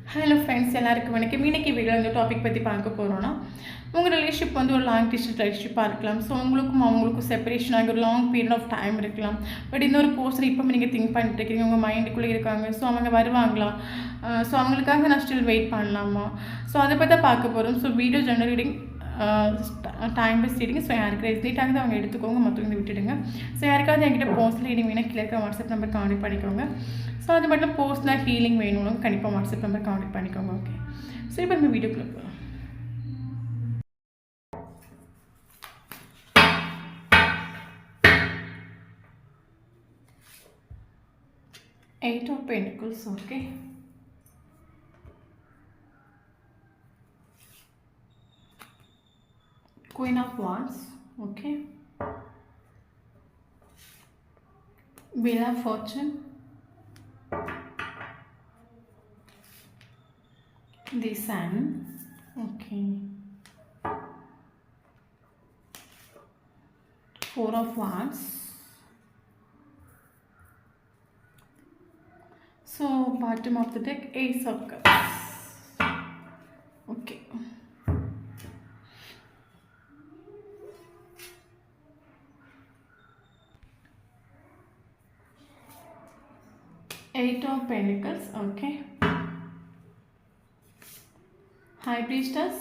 Hello friends, எல்லாருக்கும் வணக்கம். இன்னைக்கு வீடியோ இந்த டாபிக் பற்றி பார்க்க போகிறோன்னா, உங்கள் ரிலேஷன்ஷிப் வந்து ஒரு லாங் டிஸ்டன்ஸ் ரிலேஷன்ஷிப்பாக இருக்கலாம். ஸோ உங்களுக்கும் அவங்களுக்கும் செப்பரேஷன் ஆகி ஒரு லாங் பீரியட் ஆஃப் டைம் இருக்கலாம். பட் இந்த ஒரு பர்சன் இப்போ நீங்கள் திங்க் பண்ணிட்டு இருக்கீங்க, உங்கள் மைண்டுக்குள்ளே இருக்காங்க. ஸோ அவங்க வருவாங்களா? ஸோ அவங்களுக்காக நான் ஸ்டில் வெயிட் பண்ணலாமா? ஸோ அதை பற்றி தான் பார்க்க போகிறோம். So video general reading time bus reading. So யாருக்கு ரெசிடேட் அவங்க எடுத்துக்கோங்க, மற்றவங்க விட்டுடுங்க. ஸோ யாருக்காவது என்கிட்ட பர்சனல் ரீடிங் வேணும், கீழே இருக்க வாட்ஸ்அப் நம்பர் கான்டெக்ட் பண்ணிக்கோங்க. ஸோ அது மட்டும் பர்சனல் ஹீலிங் வேணும், கண்டிப்பாக வாட்ஸ்அப் நம்பர் கான்டெக்ட் பண்ணிக்கோங்க. ஓகே, ஸோ இப்போ நம்ம வீடியோக்குள்ளே போகலாம். Eight of Pentacles, okay. Queen of Wands, okay. Wheel of Fortune, the Sun, okay. Four of Wands. So bottom of the deck, Ace of Cups, okay. Eight of Pentacles, okay. High Priestess,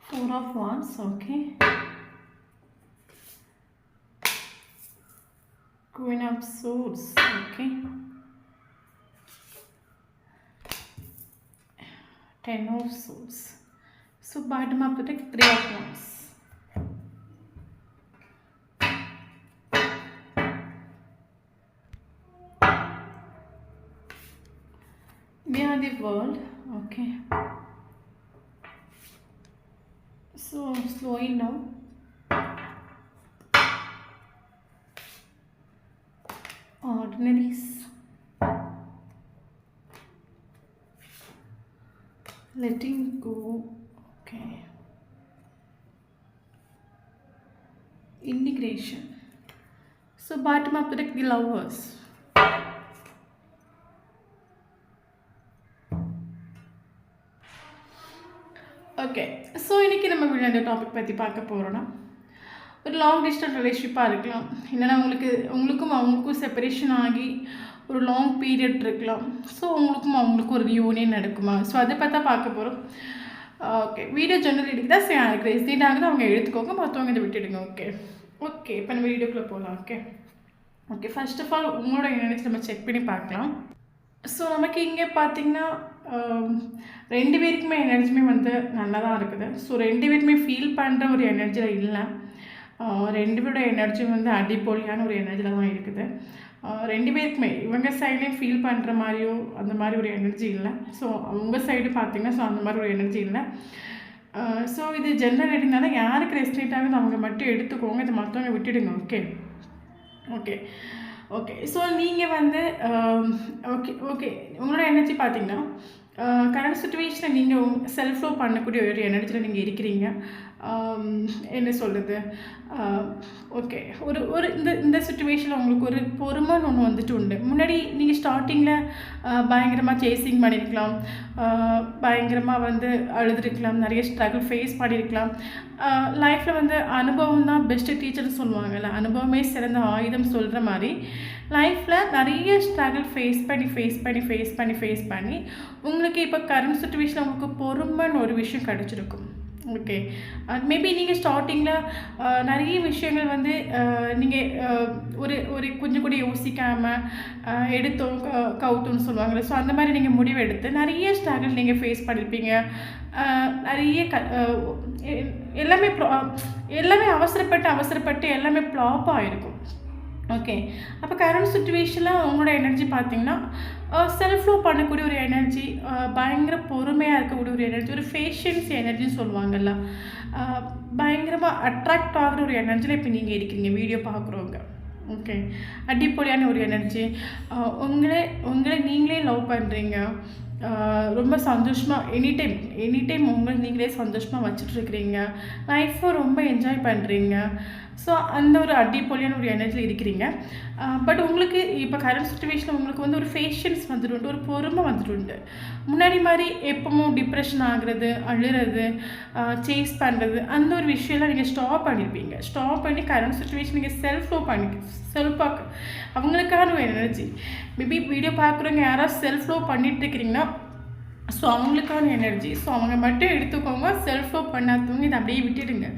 Four of Wands, okay. Queen of Swords, okay. Ten of Swords. So bottom of the deck, Three of Wands. We are the world, okay. So slowing down. Ordinaries. Letting go, okay. Integration. So bottom of the deck, the Lovers. Okay, so இன்றைக்கி நம்ம இந்த topic பற்றி பார்க்க போகிறோன்னா, ஒரு long distance ரிலேஷன்ஷிப்பாக இருக்கலாம். இல்லைனா உங்களுக்கும் அவங்களுக்கும் செப்பரேஷன் ஆகி ஒரு லாங் பீரியட் இருக்கலாம். ஸோ உங்களுக்கும் அவங்களுக்கும் ஒரு யூனியன் நடக்குமா? ஸோ அதை பற்றி தான் பார்க்க போகிறோம். ஓகே, வீடியோ ஜெனரல் ரீடிங் தான். எனக்கு ரெசிடேட் ஆகுது, அவங்க எடுத்துக்கோங்க, மற்றவங்க இதை விட்டுடுங்க. ஓகே ஓகே இப்போ நம்ம வீடியோக்குள்ளே போகலாம். Okay okay first of all உங்களோட எனர்ஜி நம்ம செக் பண்ணி பார்க்கலாம். ஸோ நமக்கு இங்கே பார்த்திங்கன்னா ரெண்டு பேருக்குமே எனர்ஜியுமே வந்து நல்லா தான் இருக்குது. ஸோ ரெண்டு பேருமே ஃபீல் பண்ணுற ஒரு எனர்ஜியில் இல்லை. ரெண்டு பேரோட எனர்ஜி வந்து அடிப்பொலியான ஒரு எனர்ஜியில் தான் இருக்குது. ரெண்டு பேருக்குமே இவங்க சைட்லேயும் ஃபீல் பண்ணுற மாதிரியோ அந்த மாதிரி ஒரு எனர்ஜி இல்லை. ஸோ அவங்க சைடு பார்த்திங்கன்னா ஸோ அந்த மாதிரி ஒரு எனர்ஜி இல்லை. ஸோ இது ஜென்ரல் ரீடிங்னால யாருக்கு ரெஸ்டேட் ஆகுது அவங்க மட்டும் எடுத்துக்கோங்க, இதை மற்றவங்க விட்டுடுங்க. ஓகே ஓகே ஓகே ஸோ நீங்கள் வந்து ஓகே ஓகே உங்களோட எனர்ஜி பார்த்தீங்கன்னா கரண்ட் சுச்சுவேஷனில் நீங்கள் செல்ஃப் லவ் பண்ணக்கூடிய ஒரு எனர்ஜியில் நீங்கள் இருக்கிறீங்க. என்ன சொல்கிறது, ஓகே ஒரு ஒரு இந்த சுச்சுவேஷனில் உங்களுக்கு ஒரு பொறுமைன்னு ஒன்று வந்துட்டு உண்டு. முன்னாடி நீங்கள் ஸ்டார்டிங்கில் பயங்கரமாக சேசிங் பண்ணியிருக்கலாம், பயங்கரமாக வந்து அழுதுருக்கலாம், நிறைய ஸ்ட்ரகிள் ஃபேஸ் பண்ணியிருக்கலாம். லைஃப்பில் வந்து அனுபவம் தான் பெஸ்ட்டு டீச்சர்னு சொல்லுவாங்கள்ல, அனுபவமே சிறந்த ஆயுதம் சொல்கிற மாதிரி லைஃப்பில் நிறைய ஸ்ட்ரகிள் ஃபேஸ் பண்ணி உங்களுக்கு இப்போ கரண்ட் சுச்சுவேஷனில் உங்களுக்கு பொறுமைன்னு ஒரு விஷயம் கிடச்சிருக்கும். ஓகே, மேபி நீங்கள் ஸ்டார்டிங்கில் நிறைய விஷயங்கள் வந்து நீங்கள் ஒரு கொஞ்சம் கூட யோசிக்காமல் எடுத்தோம் கவுத்தோன்னு சொல்லுவாங்கள்ல. ஸோ அந்த மாதிரி நீங்கள் முடிவு எடுத்து நிறைய ஸ்ட்ரகிள் நீங்கள் ஃபேஸ் பண்ணியிருப்பீங்க. நிறைய எல்லாமே அவசரப்பட்டு எல்லாமே ஃப்ளாப்பாக இருக்கும். ஓகே, அப்போ கரண்ட் சுச்சுவேஷனில் உங்களோட எனர்ஜி பார்த்திங்கன்னா செல்ஃப் லவ் பண்ணக்கூடிய ஒரு எனர்ஜி, பயங்கர பொறுமையாக இருக்கக்கூடிய ஒரு எனர்ஜி, ஒரு பேஷன்ஸ் எனர்ஜின்னு சொல்லுவாங்கள்ல, பயங்கரமாக அட்ராக்ட் ஆகிற ஒரு எனர்ஜியில் இப்போ நீங்கள் இருக்கீங்க வீடியோ பார்க்குறவங்க. ஓகே, அடிப்பொலியான ஒரு எனர்ஜி. உங்களை நீங்களே லவ் பண்ணுறீங்க, ரொம்ப சந்தோஷமாக எனி டைம் உங்களை நீங்களே சந்தோஷமாக வச்சுட்ருக்கிறீங்க, லைஃப்பை ரொம்ப என்ஜாய் பண்ணுறீங்க. ஸோ அந்த ஒரு அடிப்பொலியான ஒரு எனர்ஜியில் இருக்கிறீங்க. பட் உங்களுக்கு இப்போ கரண்ட் சுச்சுவேஷனில் உங்களுக்கு வந்து ஒரு பேஷன்ஸ் வந்துட்டு ஒரு பொறுமை வந்துட்டு முன்னாடி மாதிரி எப்பவும் டிப்ரெஷன் ஆகுறது, அழுறது, சேஸ் பண்ணுறது அந்த ஒரு விஷயம்லாம் நீங்கள் ஸ்டாப் பண்ணியிருப்பீங்க. ஸ்டாப் பண்ணி கரண்ட் சுச்சுவேஷன் நீங்கள் செல்ஃப் அவங்களுக்கான ஒரு எனர்ஜி. மேபி வீடியோ பார்க்குறவங்க யாராவது செல்ஃப் லோ பண்ணிட்டு இருக்கிறீங்கன்னா ஸோ அவங்களுக்கான எனர்ஜி. ஸோ அவங்க மட்டும் எடுத்துக்கோங்க. செல்ஃப் லோ பண்ணாதவங்க இதை அப்படியே விட்டுடுங்க.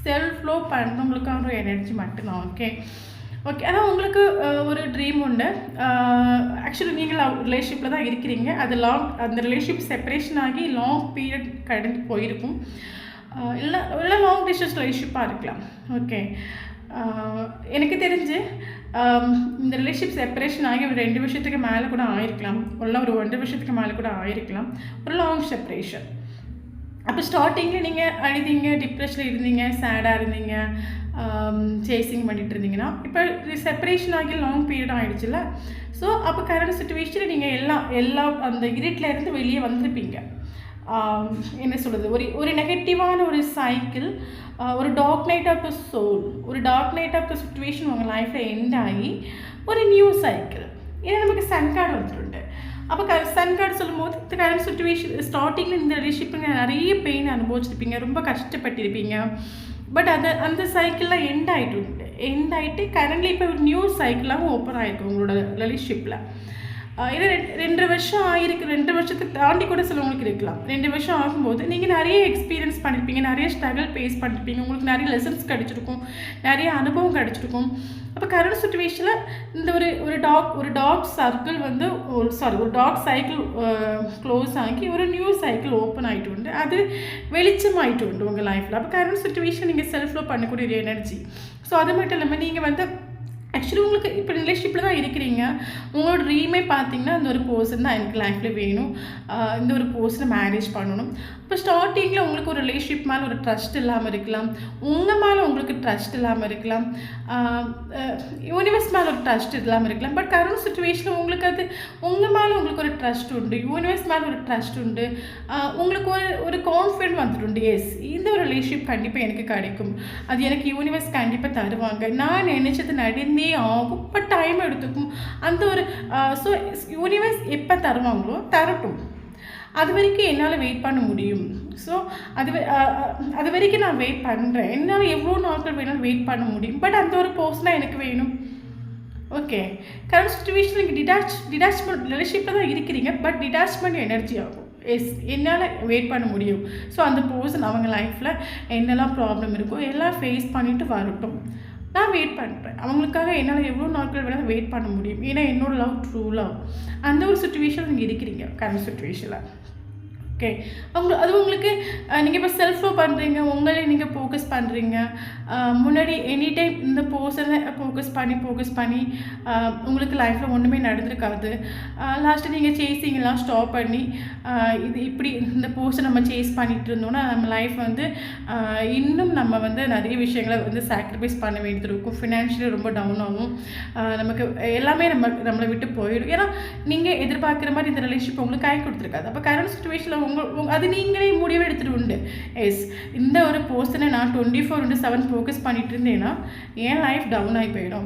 செல்ஃப் லோ பண்ணுறவங்களுக்கான ஒரு எனர்ஜி மட்டும்தான். ஓகே. ஆனால் உங்களுக்கு ஒரு ட்ரீம் உண்டு. ஆக்சுவலி நீங்கள் ரிலேஷன்ஷிப்பில் தான் இருக்கிறீங்க. அது அந்த ரிலேஷன்ஷிப் செப்பரேஷன் ஆகி லாங் பீரியட் கடந்து போயிருக்கும். இல்லை லாங் டிஸ்டன்ஸ் ரிலேஷன்ஷிப்பாக இருக்கலாம். ஓகே. எனக்கு தெரிஞ்சு இந்த ரிலேஷன்ஷிப் செப்பரேஷன் ஆகி ஒரு 2 வருஷத்துக்கு மேலே கூட ஆயிருக்கலாம். இல்லை ஒரு 1.5 வருஷத்துக்கு மேலே கூட ஆயிருக்கலாம். ஒரு லாங் செப்பரேஷன். அப்போ ஸ்டார்டிங்கில் நீங்கள் அழுதிங்க, டிப்ரெஷனில் இருந்தீங்க, சேடாக இருந்தீங்க, சேசிங் பண்ணிட்டு இருந்தீங்கன்னா இப்போ செப்பரேஷன் ஆகி லாங் பீரியட் ஆகிடுச்சுல்ல. ஸோ அப்போ கரண்ட் சுச்சுவேஷனில் நீங்கள் எல்லாம் அந்த இருட்டில் இருந்து வெளியே வந்திருப்பீங்க. என்ன சொல்கிறது, ஒரு நெகட்டிவான ஒரு சைக்கிள், ஒரு dark night of the soul, ஒரு dark night of the situation உங்கள் லைஃப்பில் எண்ட் ஆகி ஒரு நியூ சைக்கிள். ஏன்னா நமக்கு சன் கார்டு வந்துட்டு. அப்போ சன் கார்டு சொல்லும்போது கரண்ட் சுச்சுவேஷன் ஸ்டார்டிங்கில் இந்த ரிலேஷன்ஷிப்புங்க நிறைய பெயின் அனுபவிச்சிருப்பீங்க, ரொம்ப கஷ்டப்பட்டிருப்பீங்க. பட் அந்த சைக்கிள்லாம் எண்ட் ஆகிட்டு கரண்ட்லி இப்போ ஒரு நியூ சைக்கிளாகவும் ஓப்பன் ஆகிருக்கு உங்களோட ரிலேஷன்ஷிப்பில். இது 2 வருஷம் ஆகிருக்கு. 2 வருஷத்துக்கு தாண்டி கூட சிலவங்களுக்கு இருக்கலாம். 2 வருஷம் ஆகும்போது நீங்கள் நிறைய எக்ஸ்பீரியன்ஸ் பண்ணியிருப்பீங்க, நிறைய ஸ்ட்ரகிள் ஃபேஸ் பண்ணியிருப்பீங்க, உங்களுக்கு நிறைய லெசன்ஸ் கிடச்சிருக்கும், நிறைய அனுபவம் கிடச்சிருக்கும். அப்போ கரண்ட் சுச்சுவேஷனில் இந்த ஒரு டார்க் சர்க்கிள் வந்து ஒரு டார்க் சைக்கிள் க்ளோஸ் ஆகி ஒரு நியூ சைக்கிள் ஓப்பன் ஆகிட்டு உண்டு. அது வெளிச்சமாகிட்டு உண்டு உங்கள் லைஃப்பில். அப்போ கரண்ட் சுச்சுவேஷன் நீங்கள் செல்ஃப் லோ பண்ணக்கூடிய எனர்ஜி. ஸோ அது மட்டும் இல்லாமல் நீங்கள் வந்து ஆக்சுவலி உங்களுக்கு இப்போ ரிலேஷன்ஷிப்பில் தான் இருக்கிறீங்க. உங்களோட ட்ரீமே பார்த்தீங்கன்னா இந்த ஒரு பர்சன் தான் எனக்கு லைஃப்பில் வேணும், இந்த ஒரு பர்சனை மேரேஜ் பண்ணணும். இப்போ ஸ்டார்டிங்கில் உங்களுக்கு ஒரு ரிலேஷன்ஷிப் மேலே ஒரு ட்ரஸ்ட் இல்லாமல் இருக்கலாம், உங்கள் மேலே உங்களுக்கு ட்ரஸ்ட் இல்லாமல் இருக்கலாம், யூனிவர்ஸ் மேலே ஒரு ட்ரஸ்ட் இல்லாமல் இருக்கலாம். பட் கரண்ட் சுச்சுவேஷனில் உங்களுக்கு அது உங்கள் மேலே உங்களுக்கு ஒரு ட்ரஸ்ட் உண்டு, யூனிவர்ஸ் மேலே ஒரு ட்ரஸ்ட் உண்டு, உங்களுக்கு ஒரு கான்ஃபிடென்ட் வந்துட்டு. எஸ், இந்த ஒரு ரிலேஷன்ஷிப் கண்டிப்பாக எனக்கு கிடைக்கும், அது எனக்கு யூனிவர்ஸ் கண்டிப்பாக தருவாங்க, நான் நினைச்சது நடந்தே ஆகும், பட் டைம் எடுத்துக்கும். அந்த ஒரு ஸோ யூனிவர்ஸ் எப்போ தருவாங்களோ தரட்டும், அது வரைக்கும் என்னால் வெயிட் பண்ண முடியும். ஸோ அது வரைக்கும் நான் வெயிட் பண்ணுறேன். என்னால் எவ்வளோ நாட்கள் வேணாலும் வெயிட் பண்ண முடியும். பட் அந்த ஒரு பர்சனாக எனக்கு வேணும். ஓகே. கரண்ட் சுச்சுவேஷன் நீங்கள் டிடாச்மெண்ட் ரிலேஷன்ஷிப்பில் தான் இருக்கிறீங்க, பட் டிடாச்மெண்ட் எனர்ஜி ஆகும். எஸ், என்னால் வெயிட் பண்ண முடியும். ஸோ அந்த பர்சன் அவங்க லைஃப்பில் என்னெல்லாம் ப்ராப்ளம் இருக்கோ எல்லாம் ஃபேஸ் பண்ணிவிட்டு வரட்டும், நான் வெயிட் பண்ணுறேன். அவங்களுக்காக என்னால் எவ்வளோ நாட்கள் வேணாலும் வெயிட் பண்ண முடியும். ஏன்னா என்னோடய லவ் ட்ரூ லவ். அந்த ஒரு சுச்சுவேஷன் நீங்கள் இருக்கிறீங்க கரண்ட் சுச்சுவேஷனில். ஓகே. அது உங்களுக்கு நீங்கள் இப்போ செல்ஃப் லோ பண்ணுறீங்க, உங்களே நீங்கள் ஃபோக்கஸ் பண்ணுறீங்க. முன்னாடி எனி டைம் இந்த பர்சனை ஃபோக்கஸ் பண்ணி உங்களுக்கு லைஃப்பில் ஒன்றுமே நடந்திருக்காது. லாஸ்ட்டு நீங்கள் சேஸிங்கெல்லாம் ஸ்டாப் பண்ணி இது இப்படி இந்த பர்சன் நம்ம சேஸ் பண்ணிகிட்டு இருந்தோன்னா நம்ம லைஃப் வந்து இன்னும் நம்ம வந்து நிறைய விஷயங்களை வந்து சாக்ரிஃபைஸ் பண்ண வேண்டியது இருக்கும். ஃபினான்ஷியலி ரொம்ப டவுன் ஆகும், நமக்கு எல்லாமே நம்மளை விட்டு போயிடும். ஏன்னா நீங்கள் எதிர்பார்க்குற மாதிரி இந்த ரிலேஷன்ஷிப் உங்களுக்கு கை கொடுத்துருக்காது. அப்போ கரண்ட் சுச்சுவேஷனில் அது நீங்களே முடிவு எடுத்துகிட்டு உண்டு. எஸ், இந்த ஒரு பர்சனை நான் 24/7 ஃபோக்கஸ் பண்ணிட்டு இருந்தேன்னா என் லைஃப் டவுன் ஆகி போயிடும்.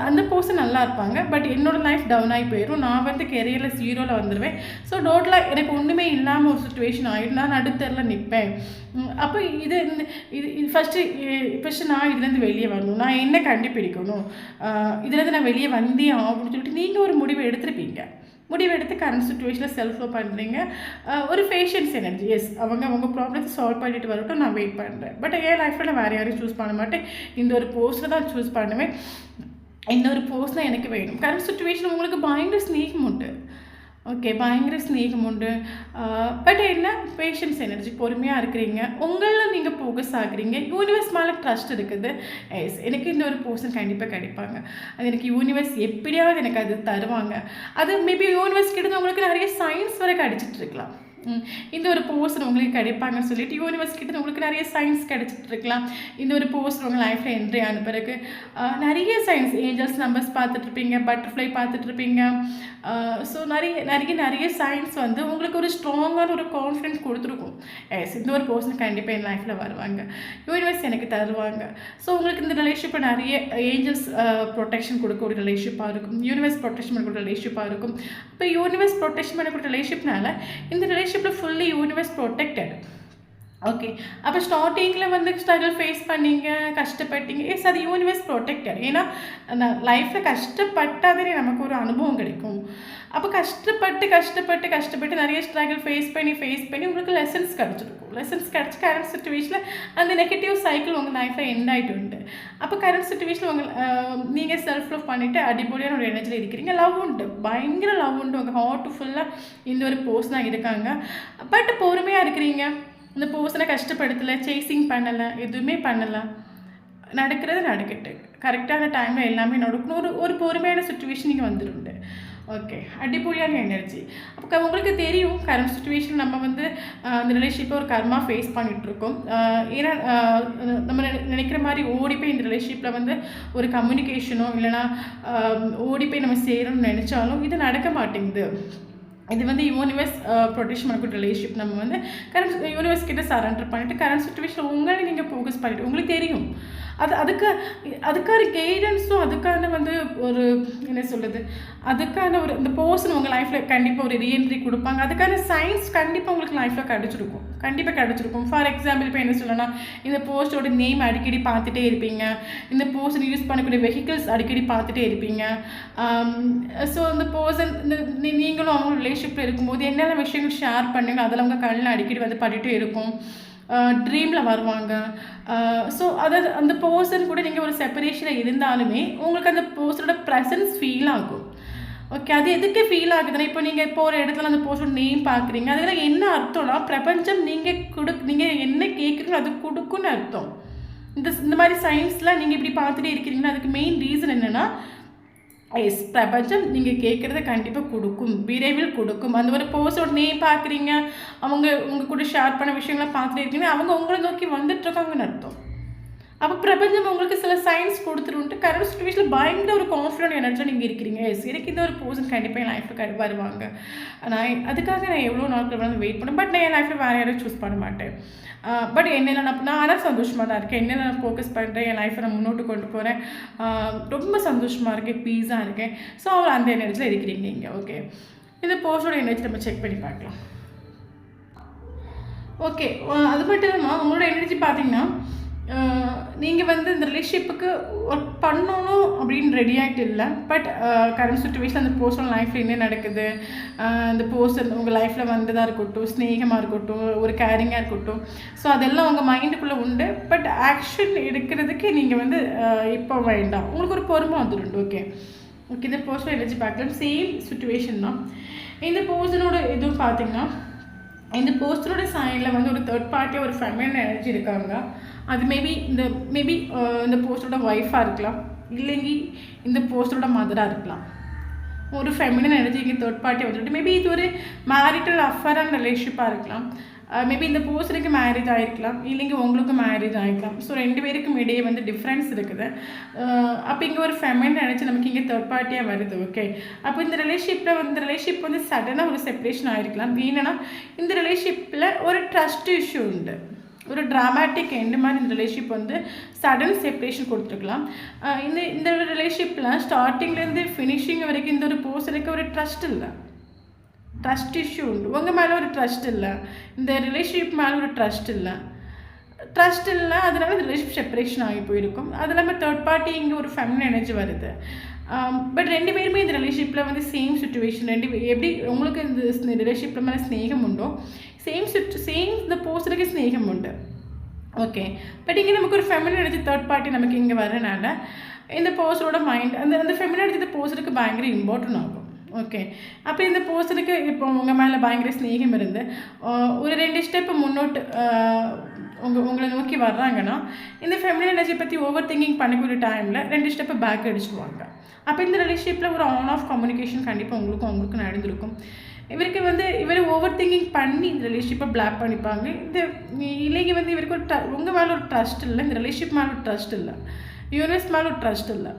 அந்த பர்சன் நல்லா இருப்பாங்க, பட் என்னோட லைஃப் டவுன் ஆகி போயிடும். நான் வந்து கெரியரில் 0ல் வந்துடுவேன். ஸோ டோட்டலாக எனக்கு ஒன்றுமே இல்லாமல் ஒரு சுச்சுவேஷன் ஆகிடும். நான் நடுத்தரில் நிற்பேன். அப்போ இது ஃபஸ்ட்டு நான் இதுலேருந்து வெளியே வரணும், நான் என்ன கண்டுபிடிக்கணும், இதுலேருந்து நான் வெளியே வந்தே ஆகும்னு சொல்லிட்டு நீங்கள் ஒரு முடிவை எடுத்துருப்பீங்க. முடிவெடுத்து கரண்ட் சுச்சுவேஷனில் செல்ஃப் லோ பண்ணுறீங்க. ஒரு பேஷன்ஸ் எனர்ஜி. எஸ், அவங்க ப்ராப்ளத்தை சால்வ் பண்ணிட்டு வரட்டும், நான் வெயிட் பண்ணுறேன். பட் என் லைஃப்பில் நான் வேறு யாரையும் சூஸ் பண்ண மாட்டேன், இந்த ஒரு போஸ்ட்டை தான் சூஸ் பண்ணுவேன். இந்த ஒரு போஸ்ட் தான் எனக்கு வேணும். கரண்ட் சுச்சுவேஷன் உங்களுக்கு பயங்கர ஸ்நேகம் உண்டு. ஓகே, பயங்கர ஸ்நேகம் உண்டு. பட் என்ன, பேஷன்ஸ் எனர்ஜி, பொறுமையாக இருக்கிறீங்க, உங்களில் நீங்கள் ஃபோக்கஸ் ஆகுறீங்க. யூனிவர்ஸ் மேலே ட்ரஸ்ட் இருக்குது. எஸ், எனக்கு இந்த ஒரு பர்சன் கண்டிப்பாக கிடைப்பாங்க, அது எனக்கு யூனிவர்ஸ் எப்படியாவது எனக்கு அது தருவாங்க. அது மேபி யூனிவர்ஸ் கிட்ட உங்களுக்கு நிறைய சயின்ஸ் வரை கிடச்சிட்டு இருக்கலாம். இந்த ஒரு போர்ஷன் உங்களுக்கு கிடைப்பாங்கன்னு சொல்லிட்டு யூனிவர்ஸ் கிட்ட உங்களுக்கு நிறைய சயின்ஸ் கிடைச்சிட்டு இருக்கலாம். இந்த ஒரு போர்ஷன் உங்கள் லைஃப்பில் என்ட்ரி ஆன பிறகு நிறைய சயின்ஸ், ஏஞ்சல்ஸ் நம்பர்ஸ் பார்த்துட்ருப்பீங்க, பட்டர்ஃப்ளை பார்த்துட்ருப்பீங்க. ஸோ நிறைய சயின்ஸ் வந்து உங்களுக்கு ஒரு ஸ்ட்ராங்கான ஒரு கான்ஃபிடென்ஸ் கொடுத்துருக்கும். எஸ், இந்த ஒரு பர்சன் கண்டிப்பாக என் லைஃப்பில் வருவாங்க, யூனிவர்ஸ் எனக்கு தருவாங்க. ஸோ உங்களுக்கு இந்த ரிலேஷன்ஷிப்பில் நிறைய ஏஞ்சல்ஸ் ப்ரொடெக்ஷன் கொடுக்கக்கூடிய ரிலேஷன்ஷிப்பாக இருக்கும், யூனிவர்ஸ் ப்ரொடெக்ஷன் பண்ணக்கூடிய ரிலேஷன்ஷிப்பாக இருக்கும். இப்போ யூனிவர்ஸ் ப்ரொடெக்ஷன் பண்ணக்கூடிய ரிலேஷன்ஷிப்னால இந்த ரிலேஷன்ஷிப்பில் ஃபுல்லி யூனிவர்ஸ் ப்ரொடெக்டட். ஓகே, அப்போ ஸ்டார்டிங்கில் வந்து ஸ்ட்ரகிள் ஃபேஸ் பண்ணிங்க, கஷ்டப்பட்டீங்க. எஸ், அது யூனிவர்ஸ் ப்ரொடெக்டட். ஏன்னா லைஃப்பில் கஷ்டப்பட்டாதே நமக்கு ஒரு அனுபவம் கிடைக்கும். அப்போ கஷ்டப்பட்டு நிறைய ஸ்ட்ரகிள் ஃபேஸ் பண்ணி உங்களுக்கு லெசன்ஸ் கிடச்சிருக்கும். லெசன்ஸ் கிடச்சி கரண்ட் சுச்சுவேஷனில் அந்த நெகட்டிவ் சைக்கிள் உங்கள் லைஃப்பில் எண்ட் ஆகிட்டு உண்டு. அப்போ கரண்ட் சுச்சுவேஷனில் நீங்கள் செல்ஃப் லவ் பண்ணிவிட்டு அடிப்படையான ஒரு எனர்ஜியில் இருக்கிறீங்க. லவ் உண்டு, பயங்கர லவ் உண்டு. உங்கள் ஹார்ட் ஃபுல்லாக இந்த ஒரு பர்சனாக இருக்காங்க. பட் பொறுமையாக இருக்கிறீங்க. இந்த பர்சனை கஷ்டப்படுத்தலை, சேசிங் பண்ணலை, எதுவுமே பண்ணலை. நடக்கிறது நடக்கட்டு, கரெக்டான டைமில் எல்லாமே நடக்கணும். ஒரு பொறுமையான சுச்சுவேஷன் நீங்கள் வந்துடுண்டு. Okay, அடிப்பொழியான energy. அப்போ உங்களுக்கு தெரியும் கரண்ட் சுச்சுவேஷன் நம்ம வந்து அந்த ரிலேஷன்ஷிப்பை ஒரு கர்மா ஃபேஸ் பண்ணிகிட்ருக்கோம். ஏன்னா நம்ம நினைக்கிற மாதிரி ஓடி போய் இந்த ரிலேஷன்ஷிப்பில் வந்து ஒரு கம்யூனிகேஷனோ இல்லைனா ஓடி போய் நம்ம செய்யணும்னு நினச்சாலும் இது நடக்க மாட்டேங்குது. இது வந்து யூனிவர்ஸ் ப்ரொடெக்ஷன் பண்ணக்கூடிய ரிலேஷன்ஷிப். நம்ம வந்து கரண்ட் யூனிவர்ஸ் கிட்ட சரண்டர் பண்ணிவிட்டு கரண்ட் சுச்சுவேஷன் உங்களை நீங்கள் ஃபோக்கஸ் பண்ணிவிட்டு உங்களுக்கு தெரியும் அதுக்கான கைடன்ஸும் அதுக்கான வந்து ஒரு என்ன சொல்கிறது, அதுக்கான ஒரு இந்த பர்சன் உங்கள் லைஃப்பில் கண்டிப்பாக ஒரு ரீஎன்ட்ரி கொடுப்பாங்க. அதுக்கான சயின்ஸ் கண்டிப்பாக உங்களுக்கு லைஃப்பில் கிடச்சிருக்கும். ஃபார் எக்ஸாம்பிள் இப்போ என்ன சொல்லணும்னா, இந்த போஸ்டோட நேம் அடிக்கடி பார்த்துட்டே இருப்பீங்க, இந்த பர்சன் யூஸ் பண்ணக்கூடிய வெஹிக்கிள்ஸ் அடிக்கடி பார்த்துட்டே இருப்பீங்க. ஸோ இந்த பர்சன் நீங்களும் அவங்க ரிலேஷன்ஷிப்பில் இருக்கும்போது என்னென்ன விஷயங்கள் ஷேர் பண்ணுங்க அதில் அவங்க கண்ணில் அடிக்கடி வந்து பண்ணிகிட்டே இருக்கும். ட்ரீமில் வருவாங்க. ஸோ அதாவது அந்த பர்சன் கூட நீங்கள் ஒரு செப்பரேஷனில் இருந்தாலுமே உங்களுக்கு அந்த பர்சனோட ப்ரெசன்ஸ் ஃபீல் ஆகும். ஓகே, அது எதுக்கு ஃபீல் ஆகுதுன்னா, இப்போ நீங்கள் இப்போ ஒரு இடத்துல அந்த பர்சனோட நேம் பார்க்குறீங்க, அதில் என்ன அர்த்தம்னா பிரபஞ்சம் நீங்கள் என்ன கேட்குறீங்களோ அது கொடுக்குன்னு அர்த்தம். இந்த மாதிரி சயின்ஸில் நீங்கள் இப்படி பார்த்துட்டே இருக்கிறீங்கன்னா அதுக்கு மெயின் ரீசன் என்னென்னா, எஸ், பிரபஞ்சம் நீங்கள் கேட்குறத கண்டிப்பாக கொடுக்கும், விரைவில் கொடுக்கும். அந்த ஒரு பர்சனோட நேம் பார்க்குறீங்க, உங்கள் கூட ஷேர் பண்ண விஷயங்கள்லாம் பார்த்துட்டு இருக்கீங்க, அவங்க உங்களை நோக்கி வந்துட்டுருக்காங்கன்னு அர்த்தம். அப்போ பிரபஞ்சம் உங்களுக்கு சில சயின்ஸ் கொடுத்துருன்ட்டு கரண்ட் சுச்சுவேஷனில் பயங்கர ஒரு கான்ஃபிடென்ட் எனர்ஜியாக நீங்கள் இருக்கிறீங்க. எஸ், எனக்கு இந்த ஒரு பர்சன் கண்டிப்பாக என் லைஃப்பில் வருவாங்க. அதுக்காக நான் எவ்வளோ நாட்கள் வேணாலும் வெயிட் பண்ணேன். பட் நான் என் லைஃப்பில் வேறு யாரும் சூஸ் பண்ண மாட்டேன். பட் என்னென்ன நான் ஆனால் சந்தோஷமாக தான் இருக்கேன். என்னென்ன நான் ஃபோக்கஸ் பண்ணுறேன், என் லைஃப்பை நான் முன்னோட்டு கொண்டு போகிறேன், ரொம்ப சந்தோஷமாக இருக்கேன், பீஸாக இருக்கேன். ஸோ அவர் அந்த எனர்ஜியில் இருக்கிறீங்க இங்கே. ஓகே, இந்த பர்சனோட எனர்ஜி நம்ம செக் பண்ணி பார்க்கலாம். ஓகே, அது மட்டும் இல்லாமல் உங்களோட எனர்ஜி பார்த்தீங்கன்னா, நீங்கள் வந்து இந்த ரிலேஷன்ஷிப்புக்கு ஒர்க் பண்ணணும் அப்படின்னு ரெடி ஆகிட்டு இல்லை. பட் கரண்ட் சுச்சுவேஷன் அந்த பர்சனல் லைஃப்பில் என்ன நடக்குது, அந்த பர்சன் உங்கள் லைஃப்பில் வந்ததாக இருக்கட்டும், ஸ்நேகமாக இருக்கட்டும், ஒரு கேரிங்காக இருக்கட்டும், ஸோ அதெல்லாம் உங்கள் மைண்டுக்குள்ளே உண்டு. பட் ஆக்ஷன் எடுக்கிறதுக்கு நீங்கள் வந்து இப்போ வேண்டாம், உங்களுக்கு ஒரு பொறுமை வந்துடும். ஓகே, இந்த பர்சனல் எனர்ஜி பார்க்கலாம். சேம் சுச்சுவேஷன் தான். இந்த பர்சனோட இதுவும் பார்த்தீங்கன்னா, இந்த பர்சனோட சைடில் வந்து ஒரு தேர்ட் பார்ட்டியாக ஒரு ஃபெமினின் எனர்ஜி இருக்காங்க. அது மேபி இந்த போஸ்டரோட ஒய்ஃபாக இருக்கலாம், இல்லைங்கி இந்த போஸ்டரோட மதராக இருக்கலாம். ஒரு ஃபெமினின் எனர்ஜி இங்கே தேர்ட் பார்ட்டி வந்துட்டு மேபி இது ஒரு மேரிட்டல் அஃபரான ரிலேஷன்ஷிப்பாக இருக்கலாம். மேபி இந்த பர்சனுக்கு மேரேஜ் ஆகிருக்கலாம், இல்லைங்க உங்களுக்கு மேரேஜ் ஆகிருக்கலாம். ஸோ ரெண்டு பேருக்கும் இடையே வந்து டிஃப்ரென்ஸ் இருக்குது. அப்போ இங்கே ஒரு ஃபெமினின் எனர்ஜி நமக்கு இங்கே தேர்ட் பார்ட்டியாக வருது. ஓகே, அப்போ இந்த ரிலேஷன்ஷிப் வந்து சடனாக ஒரு செப்பரேஷன் ஆகிருக்கலாம். ஏன்னா இந்த ரிலேஷன்ஷிப்பில் ஒரு ட்ரஸ்ட் இஷ்யூ உண்டு, ஒரு ட்ராமேட்டிக் எண்டு மாதிரி இந்த ரிலேஷன்ஷிப் வந்து சடன் செப்பரேஷன் கொடுத்துருக்கலாம். இந்த ரிலேஷன்ஷிப்பில் ஸ்டார்டிங்லேருந்து ஃபினிஷிங் வரைக்கும் இந்த ஒரு பர்சனுக்கு ஒரு ட்ரஸ்ட் இல்லை, ட்ரஸ்ட் இஷ்யூ உண்டு. உங்கள் மேலே ஒரு ட்ரஸ்ட் இல்லை, இந்த ரிலேஷன்ஷிப் மேலே ஒரு ட்ரஸ்ட் இல்லை, அதனால இந்த ரிலேஷன்ஷிப் செப்பரேஷன் ஆகி போயிருக்கும். அது இல்லாமல் தேர்ட் பார்ட்டி இங்கே ஒரு ஃபெமினின் எனர்ஜி வருது. பட் ரெண்டு பேருமே இந்த ரிலேஷன்ஷிப்பில் வந்து சேம் சுச்சுவேஷன், எப்படி உங்களுக்கு இந்த ரிலேஷன்ஷிப்பில் மேலே ஸ்நேகம் உண்டோ சேம் இந்த பர்சனுக்கு ஸ்நேகம் உண்டு. ஓகே, பட் இங்கே நமக்கு ஒரு ஃபெமினின் எனர்ஜி தேர்ட் பார்ட்டி நமக்கு இங்கே வரனால இந்த பர்சனோட மைண்ட் அந்த ஃபெமினின் எனர்ஜி இந்த பர்சனுக்கு பயங்கர இம்பார்ட்டன்ட் ஆகும். ஓகே, அப்போ இந்த பர்சனுக்கு இப்போ உங்கள் மேலே பயங்கர ஸ்நேகம் இருந்து ஒரு 2 ஸ்டெப்பு முன்னோட்டு உங்களை நோக்கி வர்றாங்கன்னா, இந்த ஃபெமினின் எனர்ஜி பற்றி ஓவர் திங்கிங் பண்ணக்கூடிய டைமில் 2 ஸ்டெப்பு பேக் அடிச்சுடுவாங்க. அப்போ இந்த ரிலேஷன்ஷிப்பில் ஒரு ஆன் ஆஃப் கம்யூனிகேஷன் கண்டிப்பாக அவங்களுக்கும் நடந்திருக்கும். இவருக்கு வந்து இவர் ஓவர் திங்கிங் பண்ணி இந்த ரிலேஷன்ஷிப்பை பிளாக் பண்ணிப்பாங்க. இந்த இல்லைங்க வந்து இவருக்கு ஒரு உங்கள் மேலே ஒரு ட்ரஸ்ட் இல்லை, இந்த ரிலேஷன்ஷிப் மேலே ஒரு ட்ரஸ்ட் இல்லை, யூனிவர்ஸ் மேலே ஒரு ட்ரஸ்ட் இல்லை.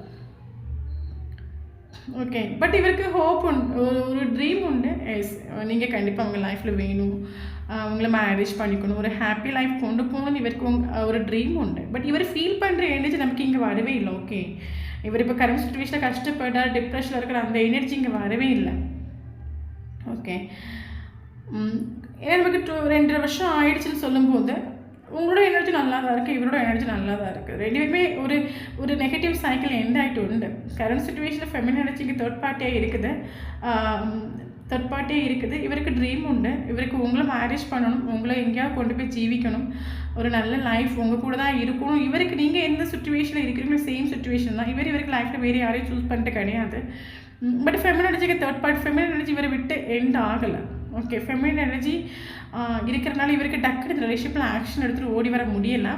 ஓகே, பட் இவருக்கு ஹோப் உண்டு, ஒரு ட்ரீம் உண்டு. எஸ், நீங்கள் கண்டிப்பாக உங்கள் லைஃப்பில் வேணும், அவங்கள மேரேஜ் பண்ணிக்கணும், ஒரு ஹாப்பி லைஃப் கொண்டு போகணும்னு இவருக்கு ஒரு ட்ரீம் உண்டு. பட் இவர் ஃபீல் பண்ணுற எனர்ஜி நமக்கு இங்கே வரவே இல்லை. ஓகே, இவர் இப்போ கரண்ட் சுச்சுவேஷனில் கஷ்டப்பட்டார், டிப்ரெஷனில் இருக்கிற அந்த எனர்ஜி இங்கே வரவே இல்லை. ஓகே, ஏன்னா நமக்கு 2 வருஷம் ஆயிடுச்சுன்னு சொல்லும்போது உங்களோட எனர்ஜி நல்லா தான் இருக்குது, இவரோட எனர்ஜி நல்லா தான் இருக்குது. 2 பேருமே ஒரு நெகட்டிவ் சைக்கிள் எண்ட் ஆகிட்டு உண்டு. கரண்ட் சுச்சுவேஷனில் ஃபெமினின் எனர்ஜிக்கு தேர்ட் பார்ட்டியாக இருக்குது. இவருக்கு ட்ரீம் உண்டு, இவருக்கு உங்களை மேரேஜ் பண்ணணும், உங்களை எங்கேயாவது கொண்டு போய் ஜீவிக்கணும், ஒரு நல்ல லைஃப் உங்கள் கூட தான் இருக்கணும். இவருக்கு நீங்கள் எந்த சுச்சுவேஷனில் இருக்கிறீங்களோ சேம் சுச்சுவேஷன் தான். இவருக்கு லைஃப்பில் வேறு யாரையும் சூஸ் பண்ணிட்டு கிடையாது. பட் ஃபெமினின் எனர்ஜிக்கு தேர்ட் பார்ட்டி, ஃபெமினின் எனர்ஜி இவரை விட்டு எண்ட் ஆகலை. ஓகே, ஃபெமினின் எனர்ஜி இருக்கிறனால இவருக்கு டக்குனு ரிலேஷன்ஷிப்பில் ஆக்ஷன் எடுத்துகிட்டு ஓடி வர முடியலை.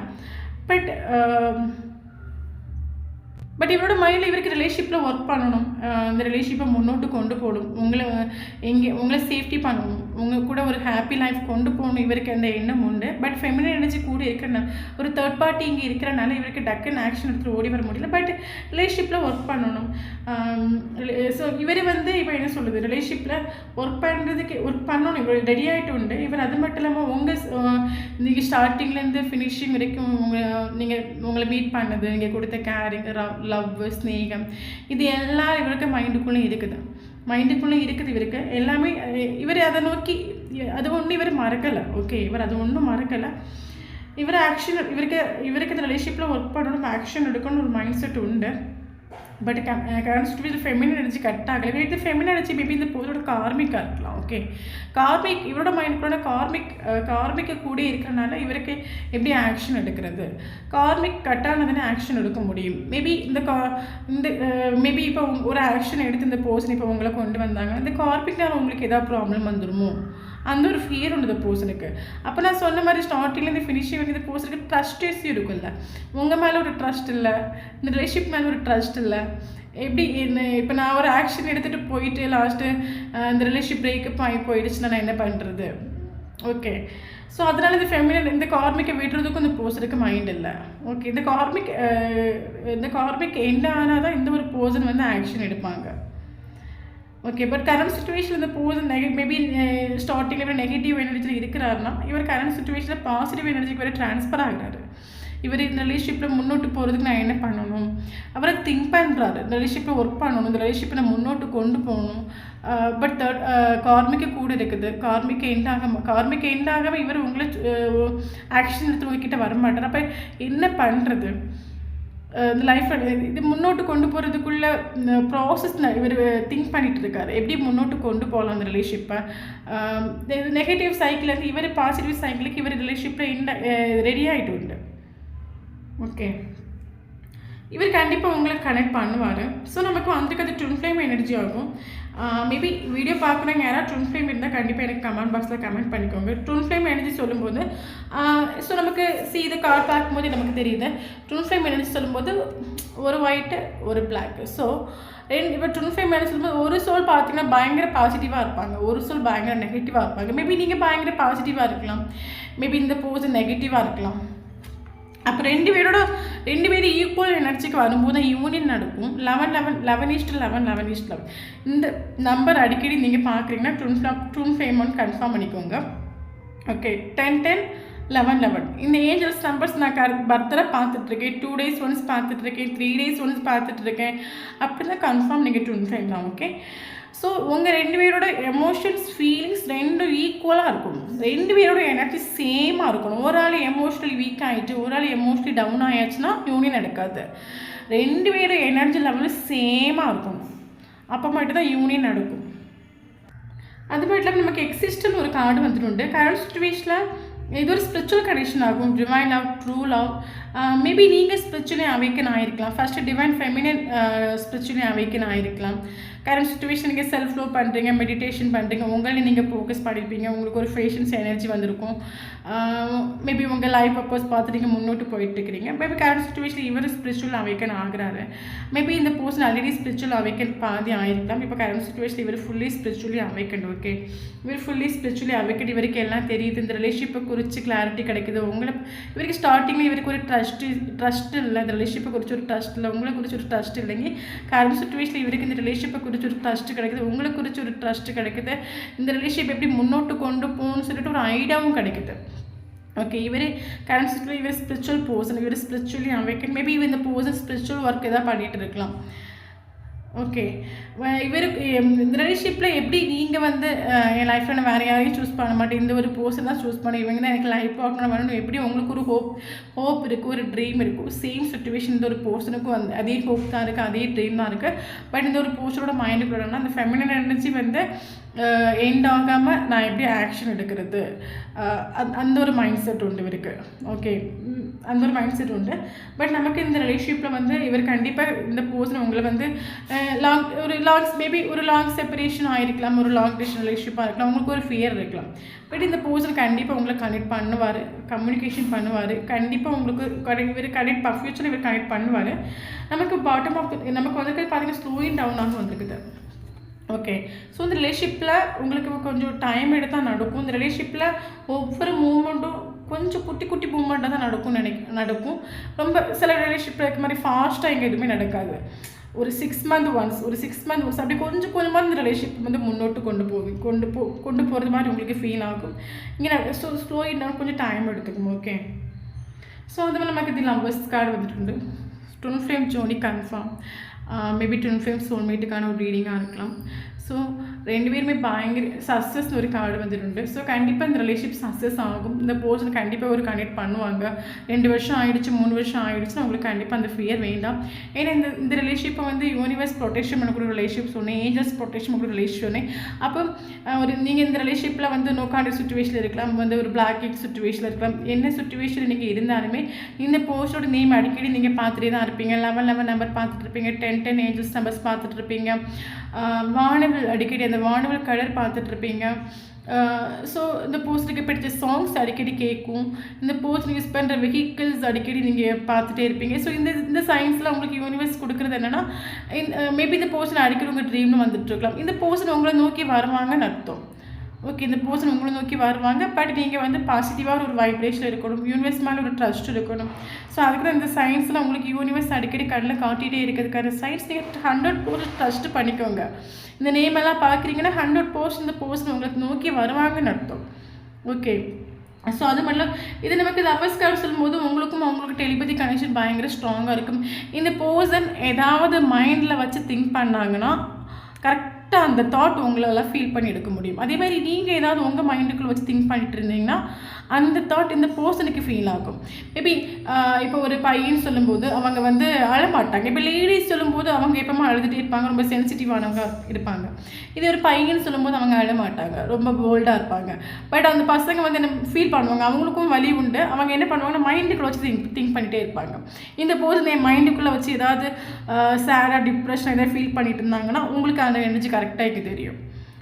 பட் இவரோட மைண்டில் இவருக்கு ரிலேஷன்ஷிப்பில் ஒர்க் பண்ணணும், இந்த ரிலேஷன்ஷிப்பை முன்னோட்டு கொண்டு போகணும், உங்களை சேஃப்டி பண்ணணும், உங்கள் கூட ஒரு ஹாப்பி லைஃப் கொண்டு போகணும். இவருக்கு அந்த எண்ணம் உண்டு. பட் ஃபெமினின் எனர்ஜி கூட இருக்கிறனால, ஒரு தேர்ட் பார்ட்டி இங்கே இருக்கிறனால இவருக்கு டக்குன்னு ஆக்ஷன் எடுத்துகிட்டு ஓடி வர முடியல. பட் ரிலேஷன்ஷிப்பில் ஒர்க் பண்ணணும். ஸோ இவர் வந்து இப்போ என்ன சொல்லுது, ரிலேஷன்ஷிப்பில் ஒர்க் பண்ணணும், இவர் ரெடி ஆகிட்டு உண்டு. இவர் அது மட்டும் இல்லாமல் நீங்கள் ஸ்டார்டிங்லேருந்து ஃபினிஷிங் வரைக்கும் உங்களை மீட் பண்ணது, நீங்கள் கொடுத்த கேரிங், லவ், ஸ்நேகம், இது எல்லாம் இவருக்கு மைண்டுக்குள்ளே இருக்குது. இவருக்கு எல்லாமே. இவர் அதை நோக்கி அது ஒன்றும் இவர் மறக்கலை. ஓகே, இவர் அது ஒன்றும் மறக்கலை. இவர் ஆக்ஷன் இவருக்கு இந்த ரிலேஷன்ஷிப்பில் ஒர்க் பண்ணணும், ஆக்ஷன் எடுக்கணும்னு ஒரு மைண்ட் செட் உண்டு. But current situation feminine energy cut ஆகலை. இது ஃபெமினின் எனர்ஜி மேபி இந்த போதோட கார்மிக்காக இருக்கலாம். ஓகே, கார்மிக் இவரோட மைண்டுக்குள்ள கார்மிக்கு கூட இருக்கிறனால இவருக்கு எப்படி ஆக்ஷன் எடுக்கிறது, கார்மிக் கட் ஆனதுன்னு ஆக்ஷன் எடுக்க முடியும். மேபி மேபி இப்போ ஒரு ஆக்ஷன் எடுத்து இந்த பர்சன் இப்போ உங்களை கொண்டு வந்தாங்க, இந்த கார்மிக்னால உங்களுக்கு ஏதாவது ப்ராப்ளம் வந்துடுமோ அந்த ஒரு ஃபியர் உண்டு இந்த பர்சனுக்கு. அப்போ நான் சொன்ன மாதிரி ஸ்டார்டிங்லேருந்து ஃபினிஷிங் வந்து இந்த பர்சனுக்கு ட்ரஸ்ட் இஷ்யூ இருக்குல்ல, உங்கள் மேலே ஒரு ட்ரஸ்ட் இல்லை, இந்த ரிலேஷன்ஷிப் மேலே ஒரு ட்ரஸ்ட் இல்லை. எப்படி இப்போ நான் ஒரு ஆக்ஷன் எடுத்துகிட்டு போயிட்டு லாஸ்ட்டு இந்த ரிலேஷன்ஷிப் பிரேக்கப் ஆகி போயிடுச்சுன்னா நான் என்ன பண்ணுறது? ஓகே, ஸோ அதனால் இந்த கார்மிக்கை விடுறதுக்கும் இந்த பர்சனுக்கு மைண்ட் இல்லை. ஓகே, இந்த கார்மிக் எண்ட் ஆனால் தான் இந்த ஒரு பர்சன் வந்து ஆக்ஷன் எடுப்பாங்க. ஓகே, பட் கரண்ட் சுச்சுவேஷன் இந்த பர்சன் மேபி ஸ்டார்டிங்கில் நெகட்டிவ் எனர்ஜியில் இருக்கிறாருன்னா இவர் கரண்ட் சுச்சுவேஷனில் பாசிட்டிவ் எனர்ஜிக்கு வேறு ட்ரான்ஸ்ஃபர் ஆகிறாரு. இவர் இந்த ரிலேஷன்ஷிப்பில் முன்னோட்டு போகிறதுக்கு நான் என்ன பண்ணணும், அவரை திங்க் பண்ணுறாரு, இந்த ரிலேஷன்ஷிப்பில் ஒர்க் பண்ணணும், இந்த ரிலேஷன்ஷிப்பை நான் முன்னோட்டு கொண்டு போகணும். பட் கார்மிக்கு கூட இருக்குது, கார்மிக் எண்டாகாமல் இவர் உங்களை ஆக்ஷன் எடுத்து உங்ககிட்ட வரமாட்டார். அப்போ என்ன பண்ணுறது? இந்த லைஃப்பில் இது முன்னோட்டு கொண்டு போகிறதுக்குள்ள ப்ராசஸ் இவர் திங்க் பண்ணிகிட்டு இருக்காரு, எப்படி முன்னோட்டு கொண்டு போகலாம் அந்த ரிலேஷன்ஷிப்பை. நெகட்டிவ் சைக்கிள்லேருந்து இவர் பாசிட்டிவ் சைக்கிளுக்கு இவர் ரிலேஷன்ஷிப்பில் ரெடி ஆகிட்டு உண்டு. ஓகே, இவர் கண்டிப்பாக உங்களை கனெக்ட் பண்ணுவார். ஸோ நமக்கு வந்துருக்கு அது ட்வின் ஃப்ளேம் எனர்ஜி ஆகும். மேபி வீடியோ பார்க்குறவங்க யாராவது ட்வின் ஃப்ளேம் இருந்தால் கண்டிப்பாக எனக்கு கமெண்ட் பாக்ஸில் கமெண்ட் பண்ணிக்கோங்க. ட்வின் ஃப்ளேம் எனர்ஜி சொல்லும்போது ஸோ நமக்கு இது கார்டு பார்க்கும்போது நமக்கு தெரியுது. ட்வின் ஃப்ளேம் எனர்ஜி சொல்லும்போது ஒரு ஒயிட்டு ஒரு பிளாக். ஸோ இப்போ ட்வின் ஃப்ளேம் எனர்ஜி சொல்லும்போது ஒரு சோல் பார்த்தீங்கன்னா பயங்கர பாசிட்டிவாக இருப்பாங்க, ஒரு சோல் பயங்கர நெகட்டிவாக இருப்பாங்க. மேபி நீங்கள் பயங்கர பாசிட்டிவாக இருக்கலாம், மேபி இந்த பர்சன் நெகட்டிவாக இருக்கலாம். அப்போ ரெண்டு பேரும் ஈக்குவல் எனர்ஜிக்கு வரும்போது யூனியன் நடக்கும். 11 இந்த நம்பர் அடிக்கடி நீங்கள் பார்க்குறீங்கன்னா ட்வின் ஃப்ளேம்னு கன்ஃபார்ம் பண்ணிக்கோங்க. ஓகே, 10 11 இந்த ஏஞ்சல்ஸ் நம்பர்ஸ் நான் பர்த்டே பார்த்துட்ருக்கேன், 2 days ஒன்ஸ் பார்த்துட்ருக்கேன், 3 days ஒன்ஸ் பார்த்துட்ருக்கேன், அப்படி தான் கன்ஃபார்ம் நீங்கள் ட்வின் ஃப்ளேம் தான். ஓகே, ஸோ உங்கள் 2 பேரோட எமோஷன்ஸ் ஃபீலிங்ஸ் 2 ஈக்குவலாக இருக்கணும், 2 பேரோட எனர்ஜி சேமாக இருக்கணும். ஒரு ஆள் எமோஷ்னலி வீக் ஆகிட்டு ஒரு ஆள் எமோஷ்னலி டவுன் ஆயாச்சுன்னா யூனியன் நடக்காது. 2 பேரோட எனர்ஜி லெவலில் சேமாக இருக்கணும், அப்போ மட்டும்தான் யூனியன் நடக்கும். அது மட்டும் இல்லாமல் நமக்கு எக்ஸிஸ்ட்னு ஒரு கார்டு வந்துட்டு கரண்ட் சுச்சுவேஷனில் இது ஒரு ஸ்பிரிச்சுவல் கனெக்ஷன் ஆகும், divine love, true love. Maybe நீங்கள் ஸ்பிரிச்சுவலி அவேக்கன் ஆகிருக்கலாம், first divine feminine spiritually awaken ஆகிருக்கலாம். கரண்ட் சுச்சுவேஷன் நீங்கள் செல்ஃப் லோ பண்ணுறீங்க, மெடிடேஷன் பண்ணுறீங்க, உங்களை நீங்கள் ஃபோக்கஸ் பண்ணியிருப்பீங்க, உங்களுக்கு ஒரு ஃபேஷன்ஸ் எனர்ஜி வந்திருக்கும். மேபி உங்கள் லைஃப் பர்பஸ் பார்த்து நீங்கள் முன்னோட்டு போயிட்டுருக்கிறீங்க. மேபி கரண்ட் சுச்சுவேஷன் இவர் ஸ்பிரிச்சுவல் அவேக்கன் ஆகுறாரு. மேபி இந்த பர்சன் ஆல்ரெடி ஸ்பிரிச்சுவல் அவேக்கன் பாதி ஆகிருக்கலாம். இப்போ கரண்ட் சுச்சுவேஷன் இவர் ஃபுல்லி ஸ்பிரிச்சுவலி அவேக்கன். ஓகே, இவர் ஃபுல்லி ஸ்பிரிச்சுவலி அவேக்கன். இவருக்கு எல்லாம் தெரியுது, இந்த ரிலேஷன்ஷிப்பை குறித்து கிளாரிட்டி கிடைக்குது. இவருக்கு ஸ்டார்டிங்கில் இவருக்கு ஒரு ட்ரஸ்ட் இல்லை, இந்த ரிலேஷன்ஷிப்பை குறித்து ஒரு ட்ரஸ்ட் இல்லை, உங்களை குறித்து ஒரு ட்ரஸ்ட் இல்லைங்க. கரண்ட் சுச்சுவேஷனில் இவருக்கு இந்த ரிலேஷன்ஷிப்பை குறித்து ஒரு ட்ரஸ்ட் கிடைக்குது, உங்களை குறித்து ஒரு ட்ரஸ்ட் கிடைக்குது. இந்த ரிலேஷன்ஷிப் எப்படி முன்னோட்டு கொண்டு போகணும்னு சொல்லிட்டு ஒரு ஐடியாவும் கிடைக்குது. ஓகே, இவர் கரண்ட் சுச்சுவேஷன் இவர் ஸ்பிரிச்சுவல் பர்சன், இவர் ஸ்பிரிச்சுவலி அவேக்கன். மேபி இவர் இந்த பர்சன் ஸ்பிரிச்சுவல் ஒர்க் எதாவது பண்ணிகிட்டு இருக்கலாம். ஓகே, இவருக்கு இந்த ரிலேஷன்ஷிப்பில் எப்படி நீங்கள் வந்து என் லைஃப்பில் நான் வேறு யாரையும் சூஸ் பண்ண மாட்டேன், இந்த ஒரு பர்சன் தான் சூஸ் பண்ண, இவங்க தான் எனக்கு லைஃப் பார்ட்னர் வரணும், எப்படி உங்களுக்கு ஒரு ஹோப் இருக்குது, ஒரு ட்ரீம் இருக்கும். சேம் சுச்சுவேஷன் இந்த ஒரு பர்சனுக்கும் அதே ஹோப் தான் இருக்குது, அதே ட்ரீம் தான் இருக்குது. பட் இந்த ஒரு பர்சனோட மைண்டுக்குள்ளனா அந்த ஃபெமினன் எனர்ஜி வந்து எண்ட் ஆகாமல் நான் எப்படி ஆக்ஷன் எடுக்கிறது, அந்த ஒரு மைண்ட் செட் உண்டு இவருக்கு. ஓகே, அந்த ஒரு மைண்ட் செட் உண்டு. பட் நமக்கு இந்த ரிலேஷன்ஷிப்பில் வந்து இவர் கண்டிப்பாக இந்த பர்சன் உங்களை வந்து மேபி ஒரு லாங் செப்பரேஷன் ஆகிருக்கலாம், ஒரு லாங் டிஸ்டன்ஸ் ரிலேஷன்ஷிப்பாக இருக்கலாம், உங்களுக்கு ஒரு ஃபியர் இருக்கலாம். பட் இந்த பர்சன் கண்டிப்பாக உங்களை கனெக்ட் பண்ணுவார், கம்யூனிகேஷன் பண்ணுவார். கண்டிப்பாக உங்களுக்கு இவர் கனெக்ட் ஃபியூச்சரில் இவர் கனெக்ட் பண்ணுவார். நமக்கு பாட்டம் ஆஃப் நமக்கு வந்து பார்த்தீங்கன்னா ஸ்லோயிங் டவுன் ஆக வந்துருக்குது. ஓகே, ஸோ இந்த ரிலேஷன்ஷிப்பில் உங்களுக்கு கொஞ்சம் டைம் எடுத்தால் நடக்கும். இந்த ரிலேஷன்ஷிப்பில் ஒவ்வொரு மூமெண்ட்டும் கொஞ்சம் குட்டி குட்டி மூமெண்ட்டாக தான் நடக்கும். ரொம்ப சில ரிலேஷன்ஷிப்பில் இருக்க மாதிரி ஃபாஸ்ட்டாக எங்கே எதுவுமே நடக்காது. ஒரு 6 months ஒன்ஸ் அப்படி கொஞ்சம் கொஞ்சமாக இந்த ரிலேஷன்ஷிப் வந்து முன்னோட்டு கொண்டு போகிறது மாதிரி உங்களுக்கு ஃபீல் ஆகும். இங்கே ஸ்லோ இன்னும் கொஞ்சம் டைம் எடுத்துக்கும். ஓகே, ஸோ அது மாதிரி நமக்கு இது லவ்வர்ஸ் கார்டு வந்துட்டு ட்வின் ஃப்ளேம் ஜோடி கன்ஃபார்ம். மேபி ட்வின் ஃப்ளேம் சோல்மேட்டுக்கான ஒரு ரீடிங்காக இருக்கலாம். ஸோ 2 பேருமே பயங்கர சக்ஸஸ்னு ஒரு கார்டு வந்துட்டு. ஸோ கண்டிப்பாக இந்த ரிலேஷன்ஷிப் சக்ஸஸ் ஆகும். இந்த பர்சன் கண்டிப்பாக ஒரு கனெக்ட் பண்ணுவாங்க. 2 வருஷம் ஆகிடுச்சு, 3 வருஷம் ஆகிடுச்சுன்னா உங்களுக்கு கண்டிப்பாக அந்த ஃபியர் வேண்டாம். ஏன்னா இந்த ரிலேஷன்ஷிப்பை வந்து யூனிவர்ஸ் ப்ரொடெக்ஷன் பண்ணக்கூடிய ரிலேஷன்ஷிப் சொன்னேன், ஏஞ்சல்ஸ் ப்ரொடெக்ஷன் பண்ணக்கூடிய ரிலேஷன் சொன்னேன். அப்போ நீங்கள் இந்த ரிலேஷன்ஷிப்பில் வந்து நோ கான்டாக்ட் சுச்சுவேஷனில் இருக்கலாம், வந்து ஒரு பிளாக் எக் சுச்சுவேஷனில் இருக்கலாம். என்ன சுச்சுவேஷன் நீங்கள் இருந்தாலுமே இந்த பர்சனோட நேம் அடிக்கடி நீங்கள் பார்த்துட்டே தான் இருப்பீங்க. 11 நம்பர் பார்த்துட்டு இருப்பீங்க, 10 ஏஞ்சல்ஸ் நம்பர்ஸ் பார்த்துட்டு இருப்பீங்க, வானவில் அடிக்கடி அந்த வானவில் கலர் பார்த்துட்ருப்பீங்க. ஸோ இந்த போஸ்ட்டுக்கு பிடிச்ச சாங்ஸ் அடிக்கடி கேட்கும். இந்த போஸ்ட் யூஸ் பண்ணுற வெஹிக்கிள்ஸ் அடிக்கடி நீங்கள் பார்த்துட்டே இருப்பீங்க. ஸோ இந்த சயின்ஸில் உங்களுக்கு யூனிவர்ஸ் கொடுக்குறது என்னென்னா, மேபி இந்த போஸ்ட் அடிக்கடி உங்கள் ட்ரீம்னு வந்துட்டுருக்கலாம். இந்த போஸ்ட் உங்களை நோக்கி வருவாங்கன்னு அர்த்தம். ஓகே, இந்த பர்சன் உங்களை நோக்கி வருவாங்க. பட் நீங்கள் வந்து பாசிட்டிவாக ஒரு வைப்ரேஷன் இருக்கணும், யூனிவர்ஸ் மேலே ஒரு ட்ரஸ்ட் இருக்கணும். ஸோ அதுக்கு தான் இந்த சயின்ஸில் உங்களுக்கு யூனிவர்ஸ் அடிக்கடி கண்ணில் காட்டிகிட்டே இருக்கிறதுக்கான சயின்ஸ் நீங்கள் 100% ட்ரஸ்ட் பண்ணிக்கோங்க. இந்த நேம் எல்லாம் பார்க்குறீங்கன்னா 100% இந்த பர்சன் உங்களுக்கு நோக்கி வருவாங்கன்னு அர்த்தம். ஓகே, ஸோ அது மட்டும் இது நமக்கு லவ்வர்ஸ் கார்டு சொல்லும்போது உங்களுக்கும் அவங்களுக்கு டெலிபதி கனெக்ஷன் பயங்கர ஸ்ட்ராங்காக இருக்கும். இந்த பர்சன் ஏதாவது மைண்டில் வச்சு திங்க் பண்ணாங்கன்னா கரெக்டாக அந்த தாட் உங்களால் ஃபீல் பண்ணி எடுக்க முடியும். அதே மாதிரி நீங்கள் ஏதாவது உங்கள் மைண்டுக்குள்ளே வச்சு திங்க் பண்ணிட்டு இருந்தீங்கன்னா அந்த தாட் இந்த பர்சனுக்கு ஃபீல் ஆகும். மேபி இப்போ ஒரு பையன் சொல்லும்போது அவங்க வந்து அழமாட்டாங்க. இப்போ லேடிஸ் சொல்லும்போது அவங்க எப்பவுமே அழுதுகிட்டே இருப்பாங்க, ரொம்ப சென்சிட்டிவானவங்க இருப்பாங்க. இதே ஒரு பையன் சொல்லும்போது அவங்க அழமாட்டாங்க, ரொம்ப போல்டாக இருப்பாங்க. பட் அந்த பசங்க வந்து என்ன ஃபீல் பண்ணுவாங்க, அவங்களுக்கும் வலி உண்டு. அவங்க என்ன பண்ணுவாங்கன்னா மைண்டுக்குள்ளே வச்சு திங்க் பண்ணிகிட்டே இருப்பாங்க. இந்த பர்சன் என் மைண்டுக்குள்ளே வச்சு ஏதாவது சேடாக டிப்ரெஷன் ஏதாவது ஃபீல் பண்ணிட்டு இருந்தாங்கன்னா உங்களுக்கு அந்த எனர்ஜி கரெக்டாக எனக்கு தெரியும்.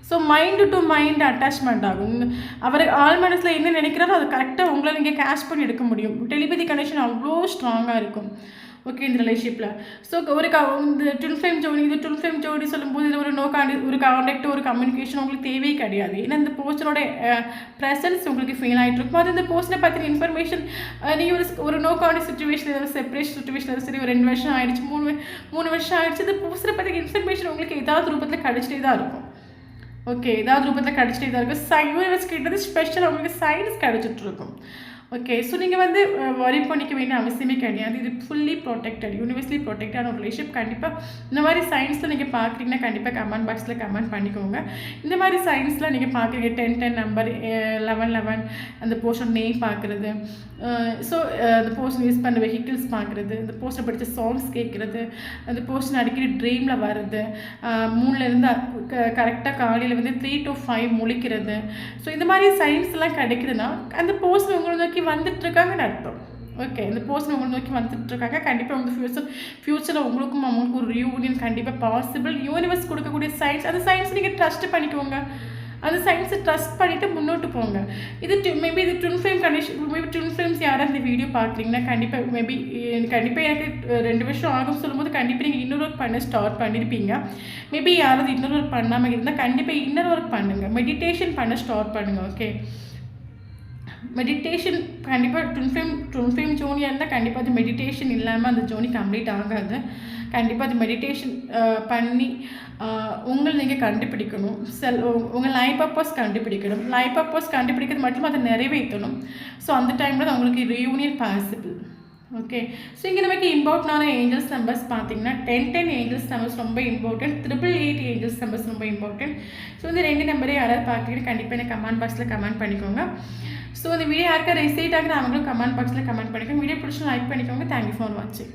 So mind to mind attachment ஆகும். அவர் ஆள் மனசில் என்ன நினைக்கிறாரோ அதை கரெக்டாக உங்களை நீங்கள் கேஷ் பண்ணி எடுக்க முடியும். டெலிபதி கனெக்ஷன் அவ்வளோ ஸ்ட்ராங்காக இருக்கும். ஓகே, இந்த ரிலேஷன்ஷிப்பில் ஸோ இந்த ட்வின் ஃப்ளேம் ஜோடி சொல்லும்போது இது ஒரு கான்டாக்ட் ஒரு கம்யூனிகேஷன் உங்களுக்கு தேவையே கிடையாது. ஏன்னா இந்த பர்சனோட ப்ரெசன்ஸ் உங்களுக்கு ஃபீல் ஆகிட்டு இருக்கும். அது இந்த பர்சனை பற்றின இன்ஃபர்மேஷன் நீங்கள் ஒரு நோ கான்டாக்ட் சுச்சுவேஷன் ஏதாவது செப்பரேஷன் சுச்சுவேஷன் சரி, ஒரு 2 வருஷம் ஆகிடுச்சு, 3 வருஷம் ஆகிடுச்சு, இந்த பர்சனை பற்றின இன்ஃபர்மேஷன் உங்களுக்கு ஏதாவது ரூபத்தில் கிடைச்சிட்டே தான் இருக்கும். ஓகே, ஏதாவது ரூபத்தில் கிடச்சிட்டே தான் இருக்கும். யூனிவர்ஸ் கிட்டது ஸ்பெஷல் உங்களுக்கு சயின்ஸ் கிடச்சிட்ருக்கும். ஓகே, ஸோ நீங்கள் வந்து வரி பண்ணிக்க வேண்டிய அவசியமே கிடையாது. இது ஃபுல்லி ப்ரொடெக்டட், யூனிவர்ஸ்லி ப்ரொடெக்டான ஒரு ரிலேஷன்ஷிப். கண்டிப்பாக இந்த மாதிரி சயின்ஸில் நீங்கள் பார்க்குறீங்கன்னா கண்டிப்பாக கமெண்ட் பாக்ஸில் கமெண்ட் பண்ணிக்கோங்க. இந்த மாதிரி சயின்ஸில் நீங்கள் பார்க்குறீங்க 10 நம்பர் 11 அந்த போர்ஷன் நேம் பார்க்குறது, ஸோ அந்த போர்ஷன் யூஸ் பண்ணுற வெஹிக்கிள்ஸ் பார்க்குறது, இந்த போர்ஷனை படித்த சாங்ஸ் கேட்குறது, அந்த போர்ஷன் அடிக்கடி ட்ரீமில் வருது, 3லேருந்து கரெக்டாக காலையில் வந்து 3 to 5 முழிக்கிறது. ஸோ இந்த மாதிரி சயின்ஸ்லாம் கிடைக்குதுன்னா அந்த போர்ஷன் உங்களை நோக்கி வந்துட்டுருக்காங்கன்னு அர்த்தம். ஓகே, இந்த பர்சன் உங்களை நோக்கி வந்துட்டுருக்காங்க. கண்டிப்பாக வந்து ஃப்யூச்சரில் உங்களுக்கும் அவங்களுக்கும் ஒரு ரியூனியன் கண்டிப்பாக பாசிபிள். யூனிவர்ஸ் கொடுக்கக்கூடிய சயின்ஸ், அந்த சயின்ஸ் நீங்கள் ட்ரஸ்ட் பண்ணிக்கோங்க. அந்த சயின்ஸை ட்ரஸ்ட் பண்ணிவிட்டு முன்னோட்டு போங்க. இது மேபி இது twin flame condition. Maybe twin flames யாராவது இந்த வீடியோ பார்க்குறீங்கன்னா கண்டிப்பாக மேபி கண்டிப்பாக எனக்கு 2 வருஷம் ஆகும் சொல்லும்போது கண்டிப்பாக நீங்கள் இன்னொரு ஒர்க் பண்ண ஸ்டார்ட் பண்ணியிருப்பீங்க. மேபி யாராவது இன்னொரு ஒர்க் பண்ணாமல் இருந்தால் கண்டிப்பாக இன்னொரு ஒர்க் பண்ணுங்கள். மெடிடேஷன் பண்ண ஸ்டார்ட் பண்ணுங்கள். ஓகே, மெடிடேஷன் கண்டிப்பாக ட்வின் ஃப்ளேம் ஜோனியாக இருந்தால் கண்டிப்பாக அது மெடிடேஷன் இல்லாமல் அந்த ஜோனி கம்ப்ளீட் ஆகாது. கண்டிப்பாக அது மெடிடேஷன் பண்ணி உங்களை நீங்கள் கண்டுபிடிக்கணும். உங்கள் லைஃப் பர்பஸ் கண்டுபிடிக்கணும். லைஃப் பர்பஸ் கண்டுபிடிக்கிறது மட்டும் அதை நிறைவேற்றணும். ஸோ அந்த டைமில் தான் உங்களுக்கு ரியூனியன் பாசிபிள். ஓகே, ஸோ இங்கே நமக்கு இம்பார்ட்டண்டான ஏஞ்சல்ஸ் நம்பர்ஸ் பார்த்தீங்கன்னா 10 ஏஞ்சல்ஸ் நம்பர்ஸ் ரொம்ப இம்பார்ட்டன்ட், 888 ஏஞ்சல்ஸ் நம்பர்ஸ் ரொம்ப இம்பார்ட்டன்ட். ஸோ இந்த 2 நம்பரே யாராவது பார்க்குறீங்கன்னா கண்டிப்பாக எனக்கு கமெண்ட் பாக்ஸில் கமெண்ட் பண்ணிக்கோங்க. ஸோ இந்த வீடியோ யாருக்கா ரெசிட் ஆகுது அவங்களும் கமெண்ட் பாக்ஸில் கமெண்ட் பண்ணிக்கோங்க. வீடியோ பிடிச்சி லைக் பண்ணிக்கோங்க. தேங்க்யூ ஃபார் வாட்சிங்.